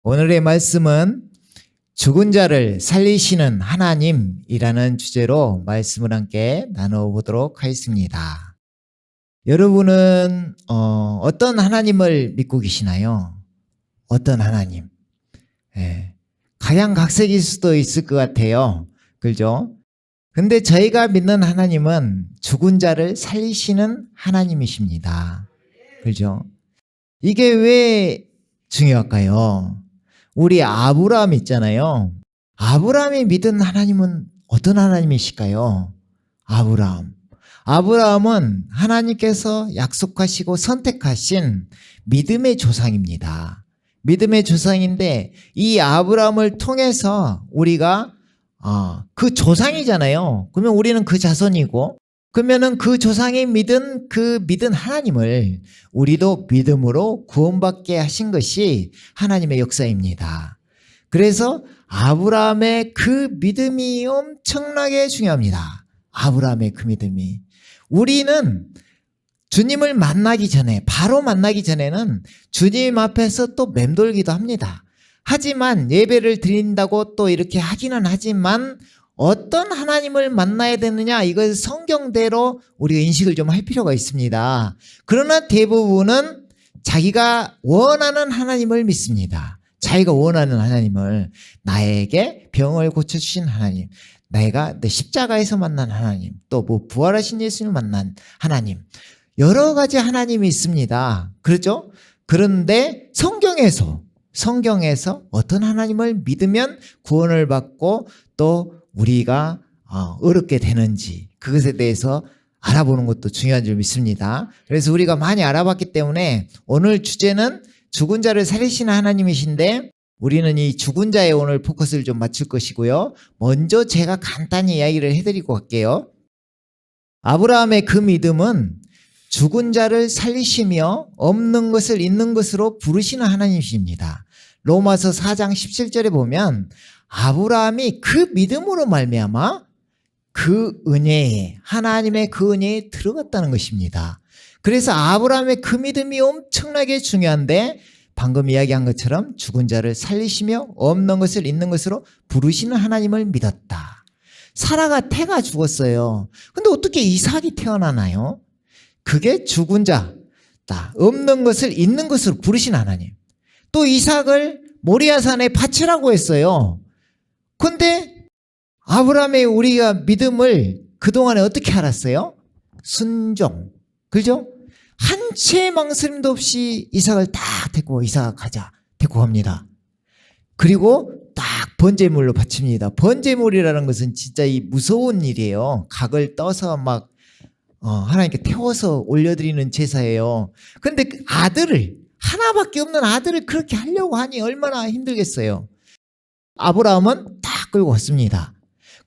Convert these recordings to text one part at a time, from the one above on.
오늘의 말씀은 죽은 자를 살리시는 하나님이라는 주제로 말씀을 함께 나눠보도록 하겠습니다. 여러분은 어떤 하나님을 믿고 계시나요? 어떤 하나님? 각양각색일 수도 있을 것 같아요. 그죠? 근데 저희가 믿는 하나님은 죽은 자를 살리시는 하나님이십니다. 그죠? 이게 왜 중요할까요? 우리 아브라함 있잖아요. 아브라함이 믿은 하나님은 어떤 하나님이실까요? 아브라함은 하나님께서 약속하시고 선택하신 믿음의 조상입니다. 믿음의 조상인데 이 아브라함을 통해서 우리가 그 조상이잖아요. 그러면 우리는 그 자손이고, 그러면은 그 조상이 믿은 하나님을 우리도 믿음으로 구원받게 하신 것이 하나님의 역사입니다. 그래서 아브라함의 그 믿음이 엄청나게 중요합니다. 아브라함의 그 믿음이. 우리는 주님을 만나기 전에, 바로 만나기 전에는 주님 앞에서 또 맴돌기도 합니다. 하지만 예배를 드린다고 또 이렇게 하기는 하지만 어떤 하나님을 만나야 되느냐, 이걸 성경대로 우리가 인식을 좀 할 필요가 있습니다. 그러나 대부분은 자기가 원하는 하나님을 믿습니다. 자기가 원하는 하나님을, 나에게 병을 고쳐주신 하나님, 내가 내 십자가에서 만난 하나님, 또 뭐 부활하신 예수님을 만난 하나님, 여러 가지 하나님이 있습니다. 그렇죠? 그런데 성경에서 어떤 하나님을 믿으면 구원을 받고 또 우리가 어렵게 되는지, 그것에 대해서 알아보는 것도 중요한 줄 믿습니다. 그래서 우리가 많이 알아봤기 때문에 오늘 주제는 죽은 자를 살리시는 하나님이신데, 우리는 이 죽은 자에 오늘 포커스를 좀 맞출 것이고요. 먼저 제가 간단히 이야기를 해드리고 갈게요. 아브라함의 그 믿음은 죽은 자를 살리시며 없는 것을 있는 것으로 부르시는 하나님이십니다. 로마서 4장 17절에 보면 아브라함이 그 믿음으로 말미암아 그 은혜에, 하나님의 그 은혜에 들어갔다는 것입니다. 그래서 아브라함의 그 믿음이 엄청나게 중요한데, 방금 이야기한 것처럼 죽은 자를 살리시며 없는 것을 있는 것으로 부르시는 하나님을 믿었다. 사라가 태가 죽었어요. 근데 어떻게 이삭이 태어나나요? 그게 죽은 자, 없는 것을 있는 것으로 부르신 하나님. 또 이삭을 모리아산에 바치라고 했어요. 근데 아브라함의 우리가 믿음을 그동안에 어떻게 알았어요? 순종. 그죠? 한 채의 망설임도 없이 이삭을 딱 데리고, 이삭 가자, 데리고 갑니다. 그리고 딱 번제물로 바칩니다. 번제물이라는 것은 진짜 이 무서운 일이에요. 각을 떠서 막 하나님께 태워서 올려드리는 제사예요. 근데 그 아들을, 하나밖에 없는 아들을 그렇게 하려고 하니 얼마나 힘들겠어요. 아브라함은 딱 끌고 왔습니다.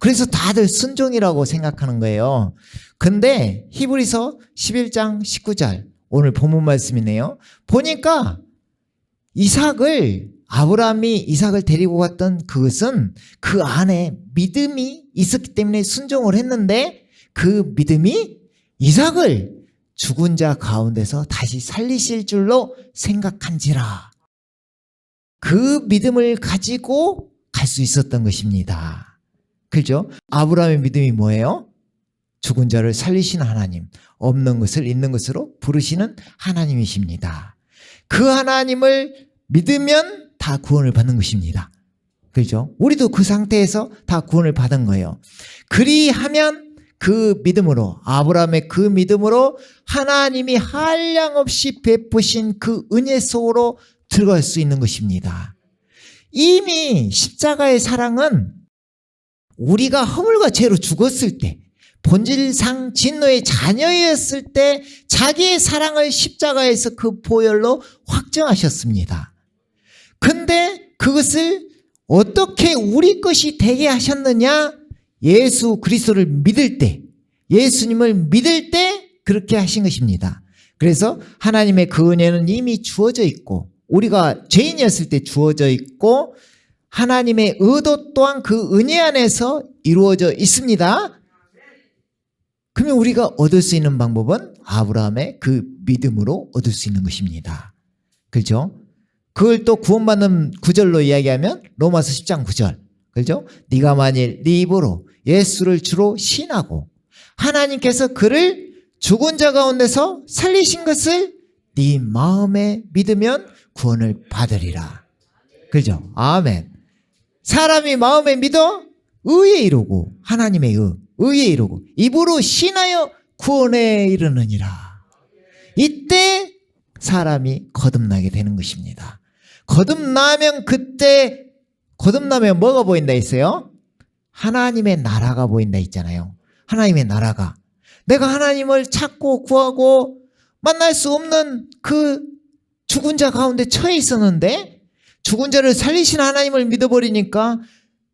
그래서 다들 순종이라고 생각하는 거예요. 근데 히브리서 11장 19절, 오늘 본문 말씀이네요. 보니까 아브라함이 이삭을 데리고 갔던 그것은 그 안에 믿음이 있었기 때문에 순종을 했는데, 그 믿음이 이삭을 죽은 자 가운데서 다시 살리실 줄로 생각한지라. 그 믿음을 가지고 갈 수 있었던 것입니다. 그죠? 아브라함의 믿음이 뭐예요? 죽은 자를 살리시는 하나님, 없는 것을 있는 것으로 부르시는 하나님이십니다. 그 하나님을 믿으면 다 구원을 받는 것입니다. 그죠? 우리도 그 상태에서 다 구원을 받은 거예요. 그리하면 그 믿음으로, 아브라함의 그 믿음으로 하나님이 한량없이 베푸신 그 은혜 속으로 들어갈 수 있는 것입니다. 이미 십자가의 사랑은 우리가 허물과 죄로 죽었을 때, 본질상 진노의 자녀였을 때 자기의 사랑을 십자가에서 그 보혈로 확정하셨습니다. 근데 그것을 어떻게 우리 것이 되게 하셨느냐? 예수 그리스도를 믿을 때, 예수님을 믿을 때 그렇게 하신 것입니다. 그래서 하나님의 그 은혜는 이미 주어져 있고, 우리가 죄인이었을 때 주어져 있고, 하나님의 의도 또한 그 은혜 안에서 이루어져 있습니다. 그러면 우리가 얻을 수 있는 방법은 아브라함의 그 믿음으로 얻을 수 있는 것입니다. 그렇죠? 그걸 또 구원받는 구절로 이야기하면 로마서 10장 9절. 그죠? 네가 만일 네 입으로 예수를 주로 시인하고 하나님께서 그를 죽은 자 가운데서 살리신 것을 네 마음에 믿으면 구원을 받으리라. 그죠? 아멘. 사람이 마음에 믿어 의에 이르고 하나님의 의에 이르고 입으로 신하여 구원에 이르느니라. 이때 사람이 거듭나게 되는 것입니다. 거듭나면 그때 거듭나면 뭐가 보인다 했어요? 하나님의 나라가 보인다 했잖아요. 하나님의 나라가. 내가 하나님을 찾고 구하고 만날 수 없는 그 죽은 자 가운데 처해 있었는데 죽은 자를 살리신 하나님을 믿어버리니까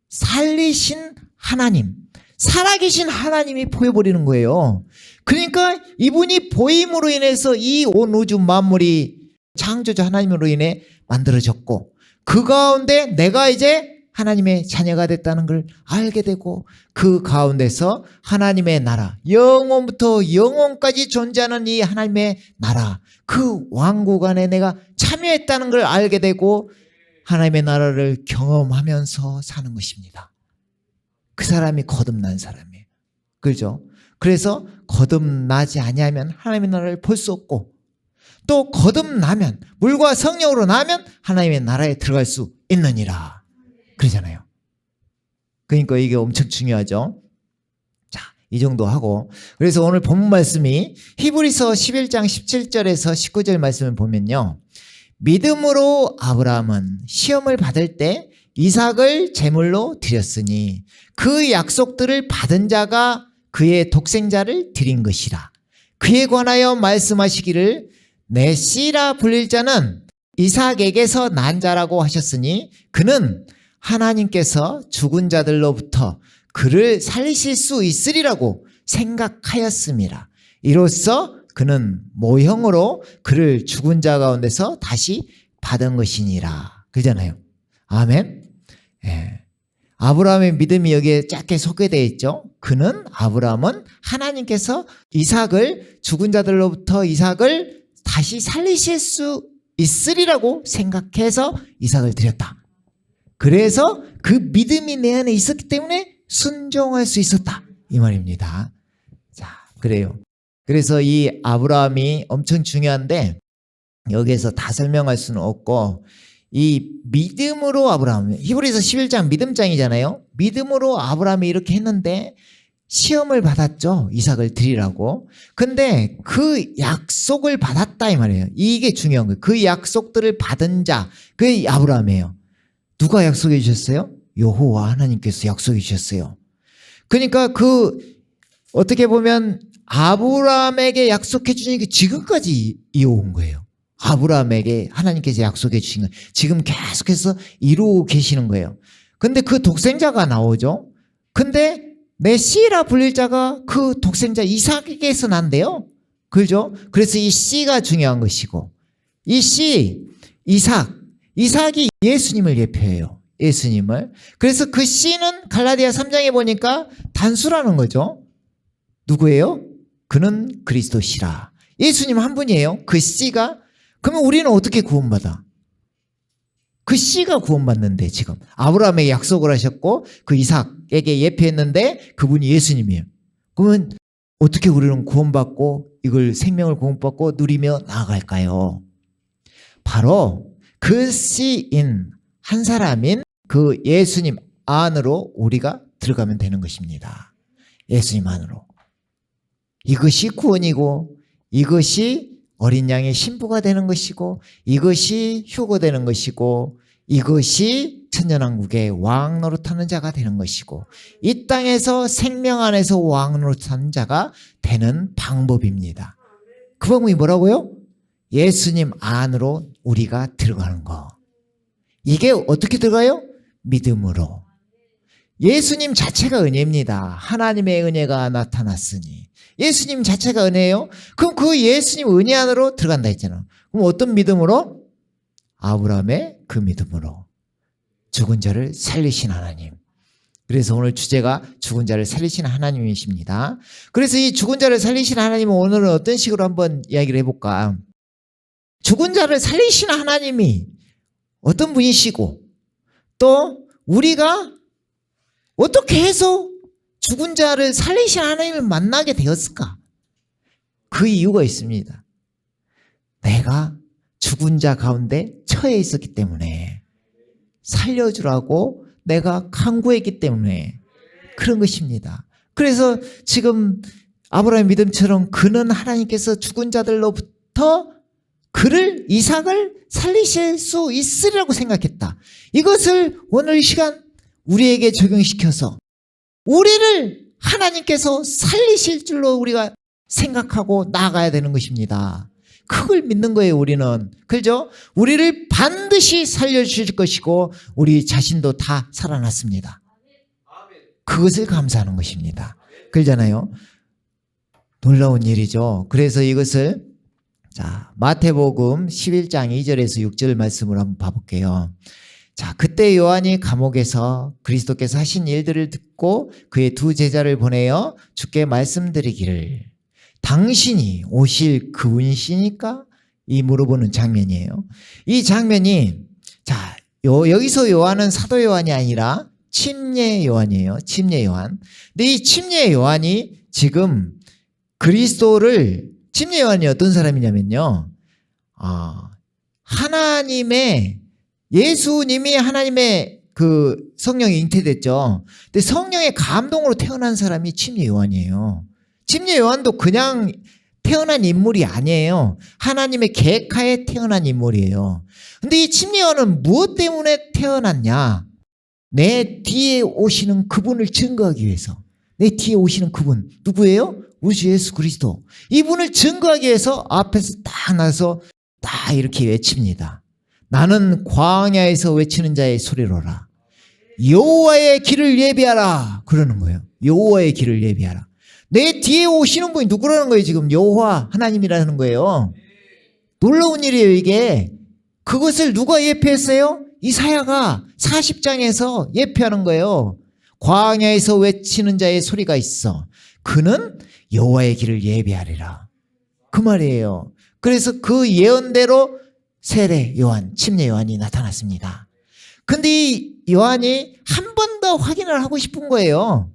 살리신 하나님, 살아계신 하나님이 보여버리는 거예요. 그러니까 이분이 보임으로 인해서 이 온 우주 만물이 창조주 하나님으로 인해 만들어졌고 그 가운데 내가 이제 하나님의 자녀가 됐다는 걸 알게 되고 그 가운데서 하나님의 나라, 영원부터 영원까지 존재하는 이 하나님의 나라, 그 왕국 안에 내가 참여했다는 걸 알게 되고 하나님의 나라를 경험하면서 사는 것입니다. 그 사람이 거듭난 사람이에요. 그렇죠? 그래서 거듭나지 아니하면 하나님의 나라를 볼 수 없고 또 거듭나면 물과 성령으로 나면 하나님의 나라에 들어갈 수 있느니라. 그러잖아요. 그러니까 이게 엄청 중요하죠. 자, 이 정도 하고 그래서 오늘 본문 말씀이 히브리서 11장 17절에서 19절 말씀을 보면요. 믿음으로 아브라함은 시험을 받을 때 이삭을 제물로 드렸으니 그 약속들을 받은 자가 그의 독생자를 드린 것이라. 그에 관하여 말씀하시기를 내 씨라 불릴 자는 이삭에게서 난 자라고 하셨으니 그는 하나님께서 죽은 자들로부터 그를 살리실 수 있으리라고 생각하였습니다. 이로써 그는 모형으로 그를 죽은 자 가운데서 다시 받은 것이니라. 그러잖아요. 아멘. 예. 아브라함의 믿음이 여기에 짧게 소개되어 있죠. 아브라함은 하나님께서 이삭을 죽은 자들로부터 이삭을 다시 살리실 수 있으리라고 생각해서 이삭을 드렸다. 그래서 그 믿음이 내 안에 있었기 때문에 순종할 수 있었다. 이 말입니다. 자, 그래요. 그래서 이 아브라함이 엄청 중요한데 여기에서 다 설명할 수는 없고 이 믿음으로 아브라함, 히브리서 11장 믿음장이잖아요. 믿음으로 아브라함이 이렇게 했는데 시험을 받았죠. 이삭을 드리라고. 근데 그 약속을 받았다 이 말이에요. 이게 중요한 거예요. 그 약속들을 받은 자, 그게 아브라함이에요. 누가 약속해 주셨어요? 여호와 하나님께서 약속해 주셨어요. 그러니까 어떻게 보면 아브라함에게 약속해 주신 게 지금까지 이어온 거예요. 아브라함에게 하나님께서 약속해 주신 거예요. 지금 계속해서 이루고 계시는 거예요. 근데 그 독생자가 나오죠. 근데 내 씨라 불릴 자가 그 독생자 이삭에게서 난대요. 그죠? 그래서 이 씨가 중요한 것이고 이 씨, 이삭이 예수님을 예표해요. 예수님을. 그래서 그 씨는 갈라디아 3장에 보니까 단수라는 거죠. 누구예요? 그는 그리스도시라. 예수님 한 분이에요. 그 씨가. 그러면 우리는 어떻게 구원받아? 그 씨가 구원받는데 지금 아브라함에게 약속을 하셨고 그 이삭에게 예표했는데 그분이 예수님이에요. 그러면 어떻게 우리는 구원받고 이걸 생명을 구원받고 누리며 나아갈까요? 바로 그 씨인 한 사람인 그 예수님 안으로 우리가 들어가면 되는 것입니다. 예수님 안으로. 이것이 구원이고 이것이 어린 양의 신부가 되는 것이고 이것이 휴거되는 것이고 이것이 천년왕국의 왕 노릇하는 자가 되는 것이고 이 땅에서 생명 안에서 왕 노릇하는 자가 되는 방법입니다. 그 방법이 뭐라고요? 예수님 안으로 우리가 들어가는 거. 이게 어떻게 들어가요? 믿음으로. 예수님 자체가 은혜입니다. 하나님의 은혜가 나타났으니. 예수님 자체가 은혜예요. 그럼 그 예수님 은혜 안으로 들어간다 했잖아. 그럼 어떤 믿음으로? 아브라함의 그 믿음으로. 죽은 자를 살리신 하나님. 그래서 오늘 주제가 죽은 자를 살리신 하나님이십니다. 그래서 이 죽은 자를 살리신 하나님은 오늘은 어떤 식으로 한번 이야기를 해볼까? 죽은 자를 살리신 하나님이 어떤 분이시고 또 우리가 어떻게 해서 죽은 자를 살리신 하나님을 만나게 되었을까? 그 이유가 있습니다. 내가 죽은 자 가운데 처해 있었기 때문에, 살려주라고 내가 간구했기 때문에 그런 것입니다. 그래서 지금 아브라함의 믿음처럼 그는 하나님께서 죽은 자들로부터 그를, 이삭을 살리실 수 있으리라고 생각했다. 이것을 오늘 이 시간 우리에게 적용시켜서 우리를 하나님께서 살리실 줄로 우리가 생각하고 나아가야 되는 것입니다. 그걸 믿는 거예요, 우리는. 그죠? 우리를 반드시 살려주실 것이고 우리 자신도 다 살아났습니다. 그것을 감사하는 것입니다. 그러잖아요. 놀라운 일이죠. 그래서 이것을 자, 마태복음 11장 2절에서 6절 말씀을 한번 봐볼게요. 자, 그때 요한이 감옥에서 그리스도께서 하신 일들을 듣고 그의 두 제자를 보내어 주께 말씀드리기를, 당신이 오실 그분이시니까? 이 물어보는 장면이에요. 이 장면이, 자, 여기서 요한은 사도 요한이 아니라 침례 요한이에요. 침례 요한. 근데 이 침례 요한이 지금 그리스도를, 침례 요한이 어떤 사람이냐면요, 하나님의, 예수님이 하나님의 그 성령이 잉태됐죠. 근데 성령의 감동으로 태어난 사람이 침례 요한이에요. 침례 요한도 그냥 태어난 인물이 아니에요. 하나님의 계획하에 태어난 인물이에요. 근데 이 침례 요한은 무엇 때문에 태어났냐? 내 뒤에 오시는 그분을 증거하기 위해서. 내 뒤에 오시는 그분 누구예요? 우리 주 예수 그리스도. 이분을 증거하기 위해서 앞에서 딱 나서 딱 이렇게 외칩니다. 나는 광야에서 외치는 자의 소리로라. 여호와의 길을 예비하라. 그러는 거예요. 여호와의 길을 예비하라. 내 뒤에 오시는 분이 누구라는 거예요? 지금 여호와 하나님이라는 거예요. 놀라운 일이에요, 이게. 그것을 누가 예표했어요? 이사야가 40장에서 예표하는 거예요. 광야에서 외치는 자의 소리가 있어. 그는 여호와의 길을 예비하리라. 그 말이에요. 그래서 그 예언대로 세례 요한, 침례 요한이 나타났습니다. 근데 이 요한이 한 번 더 확인을 하고 싶은 거예요.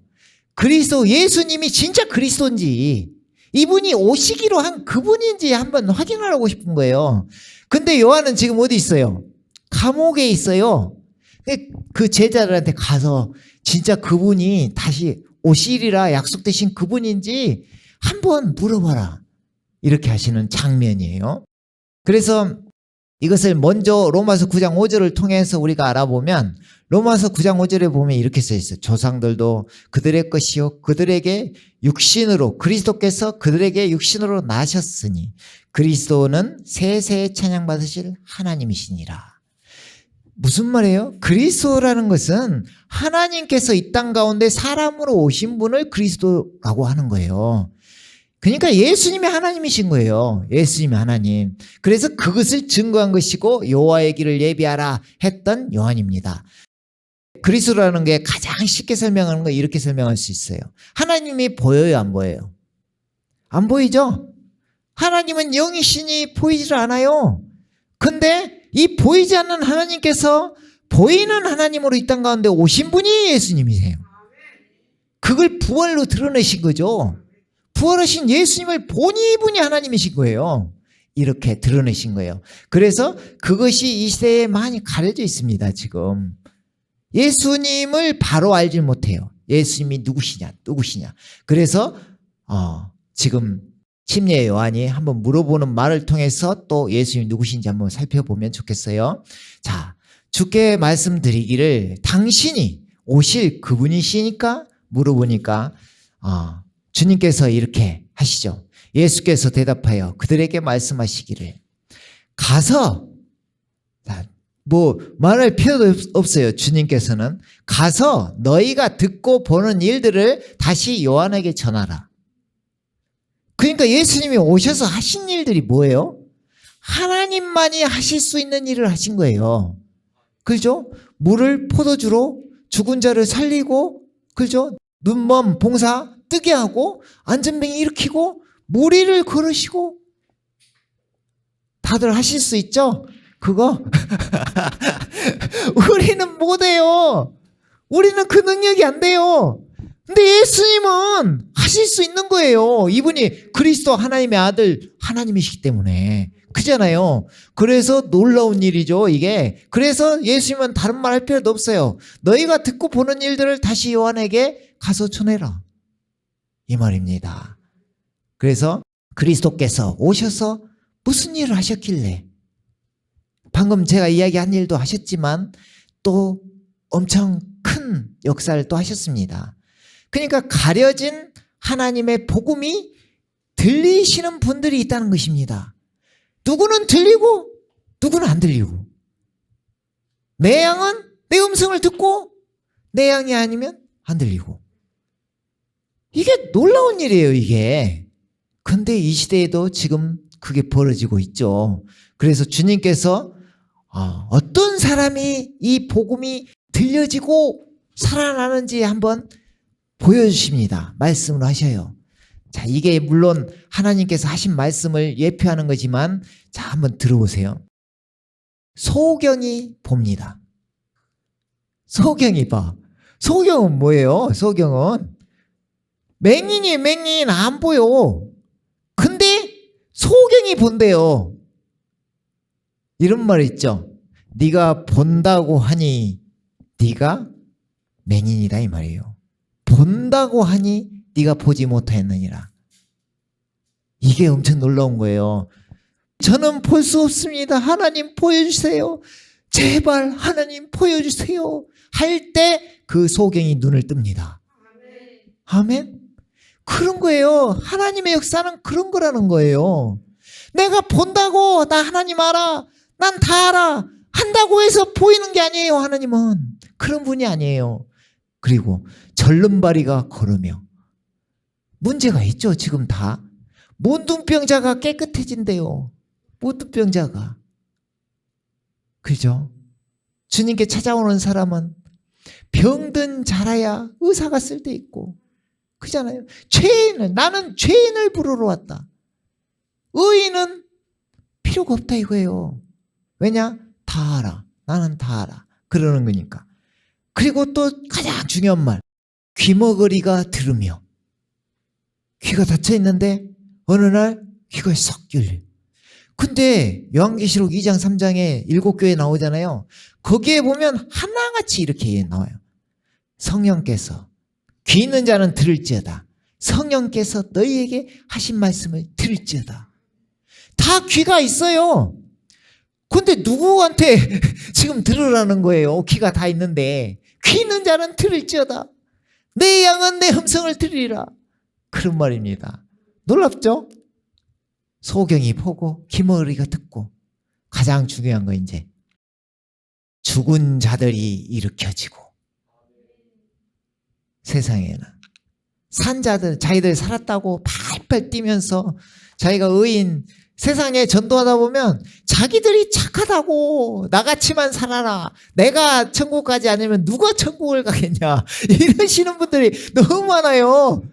그리스도, 예수님이 진짜 그리스도인지, 이분이 오시기로 한 그분인지 한번 확인을 하고 싶은 거예요. 근데 요한은 지금 어디 있어요? 감옥에 있어요. 그 제자들한테 가서 진짜 그분이 다시 오시리라 약속되신 그분인지 한번 물어봐라. 이렇게 하시는 장면이에요. 그래서 이것을 먼저 로마서 9장 5절을 통해서 우리가 알아보면, 로마서 9장 5절에 보면 이렇게 써 있어요. 조상들도 그들의 것이요 그들에게 육신으로, 그리스도께서 그들에게 육신으로 나셨으니 그리스도는 세세에 찬양받으실 하나님이시니라. 무슨 말이에요? 그리스도라는 것은 하나님께서 이 땅 가운데 사람으로 오신 분을 그리스도라고 하는 거예요. 그러니까 예수님이 하나님이신 거예요. 예수님이 하나님. 그래서 그것을 증거한 것이고 여호와의 길을 예비하라 했던 요한입니다. 그리스도라는 게 가장 쉽게 설명하는 거 이렇게 설명할 수 있어요. 하나님이 보여요, 안 보여요? 안 보이죠? 하나님은 영이시니 보이질 않아요. 근데 이 보이지 않는 하나님께서 보이는 하나님으로 이 땅 가운데 오신 분이 예수님이세요. 그걸 부활로 드러내신 거죠. 부활하신 예수님을 보니 이분이 하나님이신 거예요. 이렇게 드러내신 거예요. 그래서 그것이 이 시대에 많이 가려져 있습니다, 지금. 예수님을 바로 알지 못해요. 예수님이 누구시냐. 그래서 지금 침례 요한이 한번 물어보는 말을 통해서 또 예수님이 누구신지 한번 살펴보면 좋겠어요. 자, 주께 말씀드리기를, 당신이 오실 그분이시니까? 물어보니까 주님께서 이렇게 하시죠. 예수께서 대답하여 그들에게 말씀하시기를, 가서, 뭐 말할 필요도 없어요. 주님께서는 가서 너희가 듣고 보는 일들을 다시 요한에게 전하라. 그러니까 예수님이 오셔서 하신 일들이 뭐예요? 하나님만이 하실 수 있는 일을 하신 거예요. 그죠? 물을 포도주로 죽은 자를 살리고, 그죠? 눈먼 봉사 뜨게 하고, 안전뱅이 일으키고, 무리를 걸으시고, 다들 하실 수 있죠? 그거 우리는 못해요. 우리는 그 능력이 안 돼요. 근데 예수님은 하실 수 있는 거예요. 이분이 그리스도 하나님의 아들 하나님이시기 때문에. 그잖아요. 그래서 놀라운 일이죠, 이게. 그래서 예수님은 다른 말 할 필요도 없어요. 너희가 듣고 보는 일들을 다시 요한에게 가서 전해라. 이 말입니다. 그래서 그리스도께서 오셔서 무슨 일을 하셨길래, 방금 제가 이야기한 일도 하셨지만 또 엄청 큰 역사를 또 하셨습니다. 그러니까 가려진 하나님의 복음이 들리시는 분들이 있다는 것입니다. 누구는 들리고 누구는 안 들리고, 내 양은 내 음성을 듣고 내 양이 아니면 안 들리고, 이게 놀라운 일이에요, 이게. 근데 이 시대에도 지금 그게 벌어지고 있죠. 그래서 주님께서 어떤 사람이 이 복음이 들려지고 살아나는지 한번 보여주십니다. 말씀으로 하셔요. 자, 이게 물론 하나님께서 하신 말씀을 예표하는 거지만, 자, 한번 들어보세요. 소경이 봅니다. 소경이 봐. 소경은 뭐예요? 소경은 맹인이 맹인 안 보여. 근데 소경이 본대요. 이런 말 있죠. 네가 본다고 하니 네가 맹인이다, 이 말이에요. 본다고 하니 네가 보지 못하였느니라. 이게 엄청 놀라운 거예요. 저는 볼 수 없습니다. 하나님 보여주세요. 제발 하나님 보여주세요. 할 때 그 소경이 눈을 뜹니다. 아멘. 그런 거예요. 하나님의 역사는 그런 거라는 거예요. 내가 본다고 나 하나님 알아, 난 다 알아 한다고 해서 보이는 게 아니에요. 하나님은 그런 분이 아니에요. 그리고 절름발이가 걸으며, 문제가 있죠. 지금 다 문둥병자가 깨끗해진대요. 문둥병자가. 그죠? 주님께 찾아오는 사람은 병든 자라야 의사가 쓸 데 있고, 그잖아요. 나는 죄인을 부르러 왔다. 의인은 필요가 없다 이거예요. 왜냐? 다 알아. 나는 다 알아. 그러는 거니까. 그리고 또 가장 중요한 말, 귀머거리가 들으며. 귀가 닫혀 있는데 어느 날 귀가 썩 열려. 근데 요한계시록 2장 3장에 7교회 나오잖아요. 거기에 보면 하나같이 이렇게 나와요. 성령께서, 귀 있는 자는 들을지어다. 성령께서 너희에게 하신 말씀을 들을지어다. 다 귀가 있어요. 근데 누구한테 지금 들으라는 거예요? 귀가 다 있는데. 귀 있는 자는 들을지어다. 내 양은 내 음성을 들으리라. 그런 말입니다. 놀랍죠? 소경이 보고 귀머거리가 듣고, 가장 중요한 거 이제 죽은 자들이 일으켜지고, 세상에는 산자들 자기들 살았다고 팔팔 뛰면서 자기가 의인, 세상에 전도하다 보면 자기들이 착하다고 나같이만 살아라, 내가 천국 가지 않으면 누가 천국을 가겠냐, 이러시는 분들이 너무 많아요.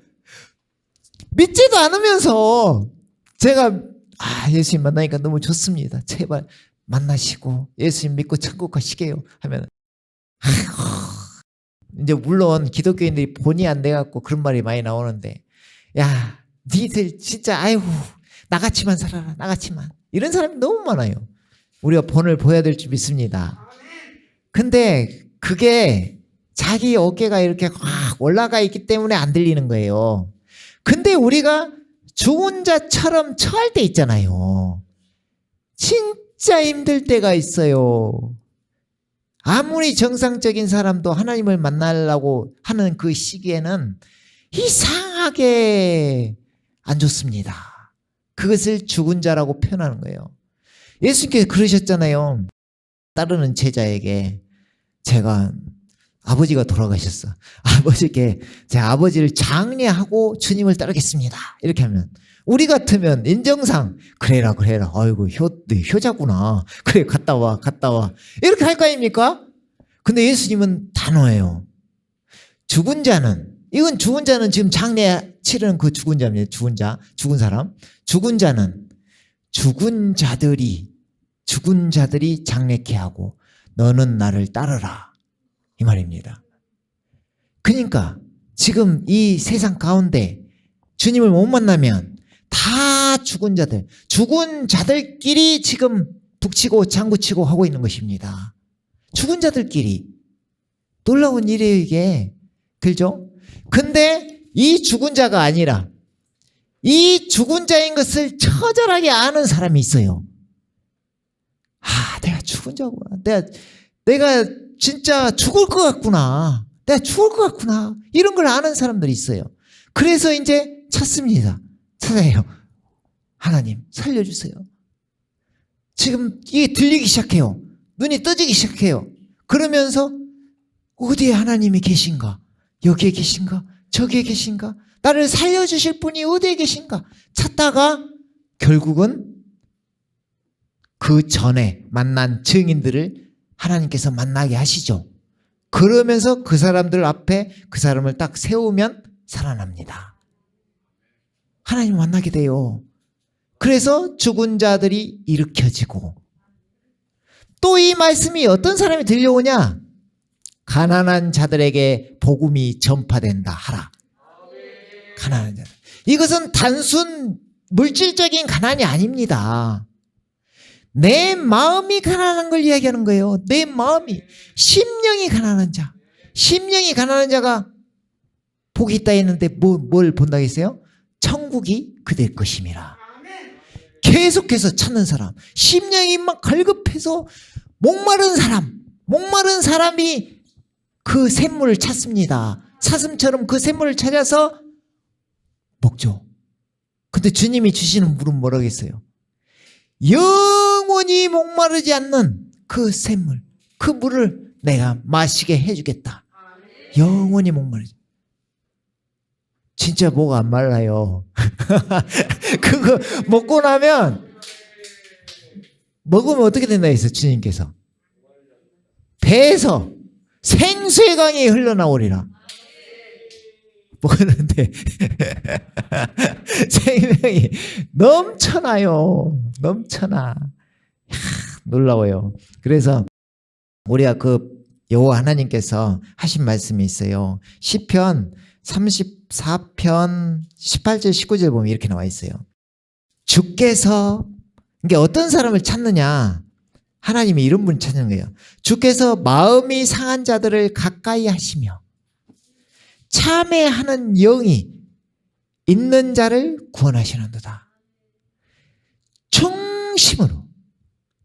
믿지도 않으면서. 제가 예수님 만나니까 너무 좋습니다. 제발 만나시고 예수님 믿고 천국 가시게요 하면, 이제 물론 기독교인들이 본의 안 돼갖고 그런 말이 많이 나오는데, 야 니들 진짜 아이고 나같이만 살아라, 나같이만. 이런 사람이 너무 많아요. 우리가 본을 보여야 될 줄 믿습니다. 근데 그게 자기 어깨가 이렇게 확 올라가 있기 때문에 안 들리는 거예요. 근데 우리가 죽은 자처럼 처할 때 있잖아요. 진짜 힘들 때가 있어요. 아무리 정상적인 사람도 하나님을 만나려고 하는 그 시기에는 이상하게 안 좋습니다. 그것을 죽은 자라고 표현하는 거예요. 예수님께서 그러셨잖아요. 따르는 제자에게, 제가 아버지가 돌아가셨어. 아버지께 제 아버지를 장례하고 주님을 따르겠습니다. 이렇게 하면 우리 같으면 인정상 그래라 아이고 효자구나, 그래 갔다 와 이렇게 할 거 아닙니까? 근데 예수님은 단호해요. 죽은 자는, 이건 죽은 자는 지금 장례 치르는 그 죽은 자입니다. 죽은 사람. 죽은 자는 죽은 자들이 죽은 자들이 장래케 하고 너는 나를 따르라. 이 말입니다. 그러니까 지금 이 세상 가운데 주님을 못 만나면 다 죽은 자들끼리 지금 북치고 장구치고 하고 있는 것입니다. 죽은 자들끼리. 놀라운 일이에요, 이게. 그죠? 근데 이 죽은 자가 아니라 이 죽은 자인 것을 처절하게 아는 사람이 있어요. 아, 내가 죽은 자구나. 내가 진짜 죽을 것 같구나. 내가 죽을 것 같구나. 이런 걸 아는 사람들이 있어요. 그래서 이제 찾습니다. 찾아요. 하나님, 살려주세요. 지금 이게 들리기 시작해요. 눈이 떠지기 시작해요. 그러면서 어디에 하나님이 계신가? 여기에 계신가? 저기에 계신가? 나를 살려주실 분이 어디에 계신가? 찾다가 결국은 그 전에 만난 증인들을 하나님께서 만나게 하시죠. 그러면서 그 사람들 앞에 그 사람을 딱 세우면 살아납니다. 하나님 만나게 돼요. 그래서 죽은 자들이 일으켜지고, 또 이 말씀이 어떤 사람이 들려오냐? 가난한 자들에게 복음이 전파된다 하라. 가난한 자들. 이것은 단순 물질적인 가난이 아닙니다. 내 마음이 가난한 걸 이야기하는 거예요. 내 마음이. 심령이 가난한 자. 심령이 가난한 자가 복이 있다 했는데 뭘 본다고 했어요? 천국이 그될 것임이라. 계속해서 찾는 사람. 심령이 막 갈급해서 목마른 사람이 그 샘물을 찾습니다. 사슴처럼 그 샘물을 찾아서 먹죠. 근데 주님이 주시는 물은 뭐라고 했어요? 영원히 목마르지 않는 그 샘물, 그 물을 내가 마시게 해주겠다. 영원히 목마르지. 진짜 목 안 말라요. 그거 먹고 나면, 먹으면 어떻게 된다 했어요, 주님께서? 배에서 생수의 강이 흘러나오리라. 먹었는데 생명이 넘쳐나요. 넘쳐나. 놀라워요. 그래서 우리가 그 여호와 하나님께서 하신 말씀이 있어요. 시편 34편 18절 19절 보면 이렇게 나와 있어요. 주께서, 이게 어떤 사람을 찾느냐? 하나님이 이런 분을 찾는 거예요. 주께서 마음이 상한 자들을 가까이 하시며 참회하는 영이 있는 자를 구원하시는도다. 중심으로,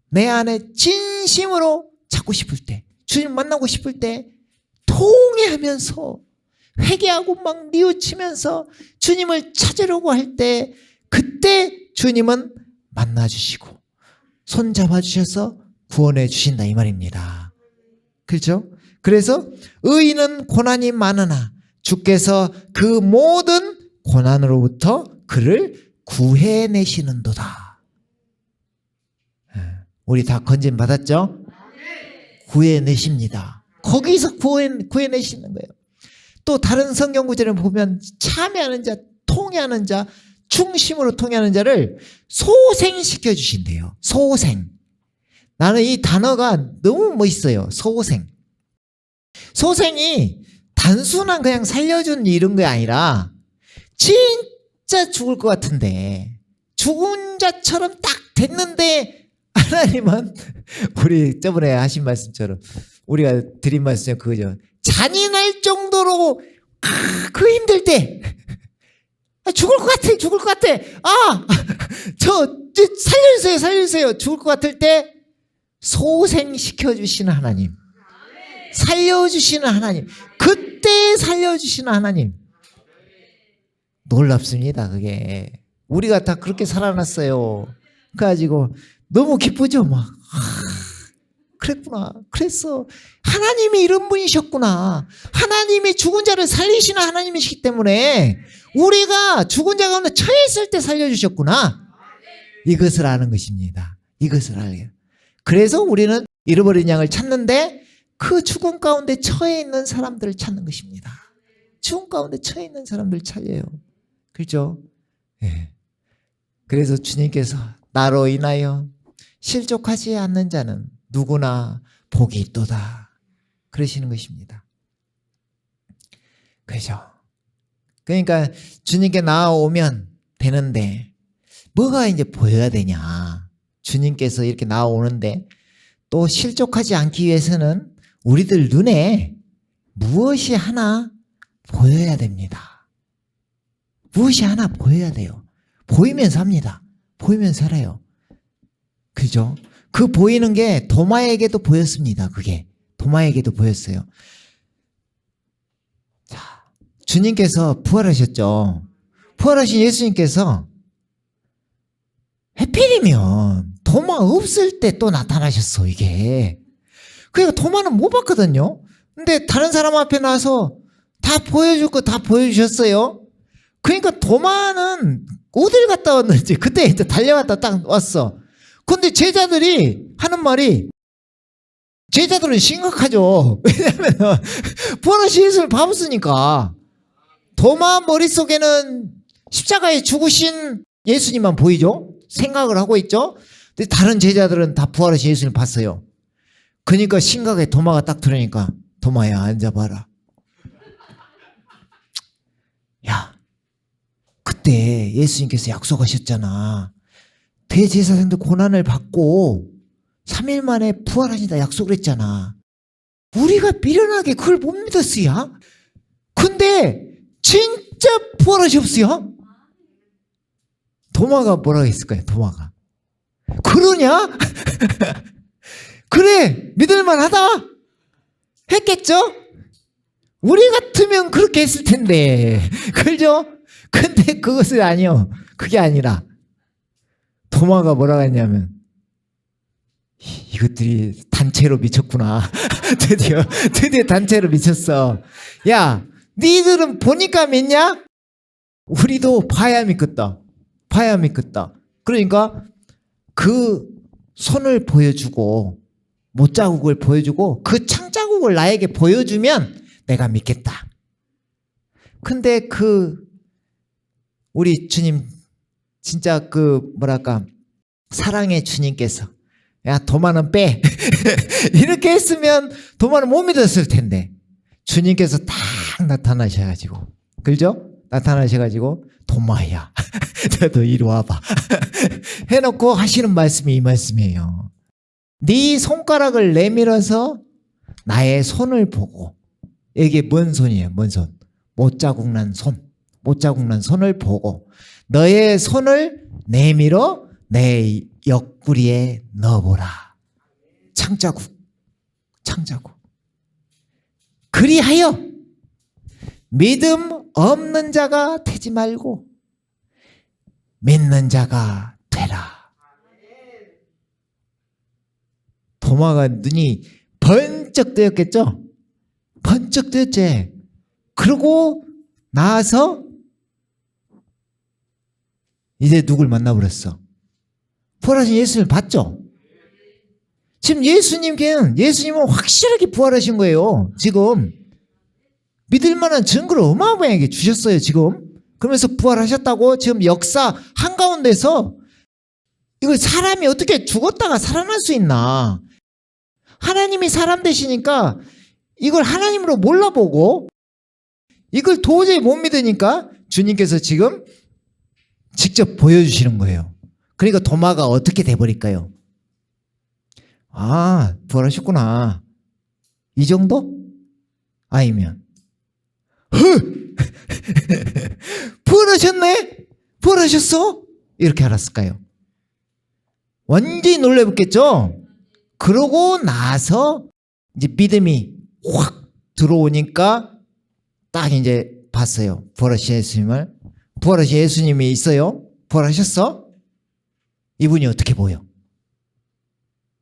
내 안에 진심으로 찾고 싶을 때, 주님 만나고 싶을 때 통회하면서 회개하고 막 뉘우치면서 주님을 찾으려고 할 때, 그때 주님은 만나주시고 손 잡아주셔서 구원해 주신다 이 말입니다. 그렇죠? 그래서 의인은 고난이 많으나 주께서 그 모든 고난으로부터 그를 구해내시는도다. 우리 다 건진 받았죠? 구해내십니다. 거기서 구해내시는 거예요. 또 다른 성경 구절을 보면 참여하는 자, 통회하는 자, 중심으로 통회하는 자를 소생시켜 주신대요. 소생. 나는 이 단어가 너무 멋있어요. 소생. 소생이 단순한 그냥 살려준 이런 게 아니라 진짜 죽을 것 같은데 죽은 자처럼 딱 됐는데 하나님은 우리 저번에 하신 말씀처럼 우리가 드린 말씀이 그거죠. 잔인할 정도로 그 힘들 때 죽을 것 같아. 살려주세요. 죽을 것 같을 때 소생시켜주시는 하나님, 살려주시는 하나님, 그때 살려주시는 하나님. 놀랍습니다. 그게 우리가 다 그렇게 살아났어요. 그래가지고 너무 기쁘죠. 막 그랬구나, 그랬어. 하나님이 이런 분이셨구나. 하나님이 죽은 자를 살리시는 하나님이시기 때문에 우리가 죽은 자 가운데 처해 있을 때 살려주셨구나. 이것을 아는 것입니다. 이것을 알게. 그래서 우리는 잃어버린 양을 찾는데 그 죽음 가운데 처해 있는 사람들을 찾는 것입니다. 죽음 가운데 처해 있는 사람들을 찾아요. 그렇죠? 네. 그래서 주님께서 나로 인하여 실족하지 않는 자는 누구나 복이 있도다. 그러시는 것입니다. 그죠? 그러니까 주님께 나아오면 되는데 뭐가 이제 보여야 되냐. 주님께서 이렇게 나아오는데 또 실족하지 않기 위해서는 우리들 눈에 무엇이 하나 보여야 됩니다. 무엇이 하나 보여야 돼요. 보이면 삽니다. 보이면 살아요. 그죠? 그 보이는 게 도마에게도 보였습니다. 그게 도마에게도 보였어요. 자, 주님께서 부활하셨죠. 부활하신 예수님께서 해필이면 도마 없을 때 또 나타나셨어. 이게 그러니까 도마는 못 봤거든요. 근데 다른 사람 앞에 나서 다 보여줄 거 다 보여주셨어요. 그러니까 도마는 어딜 갔다 왔는지 그때 이제 달려왔다 딱 왔어. 근데 제자들이 하는 말이, 제자들은 심각하죠. 왜냐면 부활하신 예수를 봤으니까. 도마 머릿속에는 십자가에 죽으신 예수님만 보이죠. 생각을 하고 있죠. 근데 다른 제자들은 다 부활하신 예수님을 봤어요. 그러니까 심각하게 도마가 딱 들으니까, 도마야 앉아봐라. 야, 그때 예수님께서 약속하셨잖아. 대제사장들 고난을 받고 3일 만에 부활하신다 약속을 했잖아. 우리가 미련하게 그걸 못 믿었어요. 근데 진짜 부활하셨어요. 도마가 뭐라고 했을까요? 도마가 그러냐? 그래 믿을만하다 했겠죠? 우리 같으면 그렇게 했을 텐데 그죠? 근데 그것은 아니요. 그게 아니라 도마가 뭐라고 했냐면, 이것들이 단체로 미쳤구나. 드디어 단체로 미쳤어. 야, 니들은 보니까 믿냐? 우리도 봐야 믿겠다. 봐야 믿겠다. 그러니까 그 손을 보여주고 못자국을 보여주고 그 창자국을 나에게 보여주면 내가 믿겠다. 근데 우리 주님 진짜 뭐랄까 사랑의 주님께서 야 도마는 빼 이렇게 했으면 도마는 못 믿었을 텐데 주님께서 딱 나타나셔가지고 그죠? 나타나셔가지고 도마야 너도 이리 와봐 해놓고 하시는 말씀이 이 말씀이에요. 네 손가락을 내밀어서 나의 손을 보고, 이게 뭔 손이에요? 뭔 손? 못자국 난 손. 못자국 난 손을 보고 너의 손을 내밀어 내 옆구리에 넣어보라. 창자국. 그리하여 믿음 없는 자가 되지 말고 믿는 자가 되라. 도마가 눈이 번쩍 뜨였겠죠? 번쩍 뜨였지. 그러고 나서 이제 누굴 만나버렸어? 부활하신 예수님을 봤죠? 지금 예수님은 확실하게 부활하신 거예요. 지금 믿을 만한 증거를 어마어마하게 주셨어요. 지금 그러면서 부활하셨다고 지금 역사 한가운데서 이걸 사람이 어떻게 죽었다가 살아날 수 있나? 하나님이 사람 되시니까 이걸 하나님으로 몰라보고 이걸 도저히 못 믿으니까 주님께서 지금 직접 보여주시는 거예요. 그러니까 도마가 어떻게 돼버릴까요? 아, 부활하셨구나. 이 정도? 아니면 부활하셨네? 부활하셨어? 이렇게 알았을까요? 완전히 놀래봤겠죠? 그러고 나서 이제 믿음이 확 들어오니까 딱 이제 봤어요. 부활하신 예수님을. 부활하신 예수님이 있어요? 부활하셨어? 이분이 어떻게 보여?